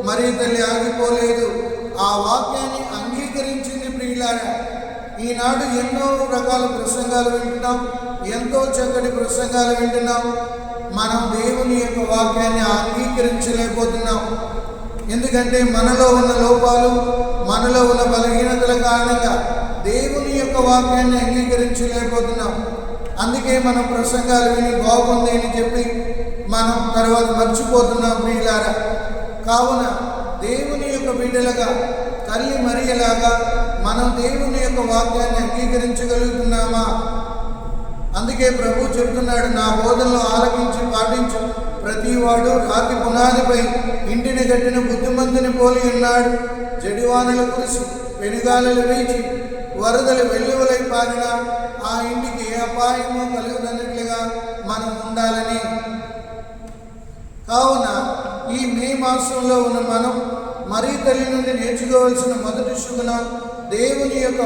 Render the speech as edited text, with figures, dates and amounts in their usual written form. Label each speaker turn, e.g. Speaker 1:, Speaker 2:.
Speaker 1: మరి తల్లి ఆగిపోలేదు, ఆ వాక్యాన్ని అంగీకరించింది. ప్రియులారా, ఈనాడు ఎన్నో రకాల ప్రసంగాలు వింటున్నాం, ఎంతో చక్కటి ప్రసంగాలు వింటున్నాం. మనం దేవుని యొక్క వాక్యాన్ని అంగీకరించలేకపోతున్నాం. ఎందుకంటే మనలో ఉన్న లోపాలు, మనలో ఉన్న బలహీనతల కారణంగా దేవుని యొక్క వాక్యాన్ని అంగీకరించలేకపోతున్నాం. అందుకే మనం ప్రసంగాలు విని బాగుంది అని చెప్పి మనం తర్వాత మర్చిపోతున్నాం. ప్రియులారా, కావున దేవుని యొక్క బిడ్డలుగా తల్లి మరియలాగా మనం దేవుని యొక్క వాక్యాన్ని అంగీకరించగలుగుతున్నామా? అందుకే ప్రభు చెబుతున్నాడు, నా బోధనలో ఆలకించి పాటించు ప్రతివాడు రాతి పునాదిపై ఇంటిని కట్టిన బుద్ధిమంతుని పోలి ఉన్నాడు. జడివానలు కురిసి పెనుగాలులు వీచి వరదలు వెల్లువలై పారిన ఆ ఇంటికి ఏ అపాయమో కలుగునట్లుగా మనం ఉండాలని. కావున ఈ మే మాసంలో ఉన్న మనం మరీ తల్లి నుండి నేర్చుకోవాల్సిన మొదటి శుభ్రం దేవుని యొక్క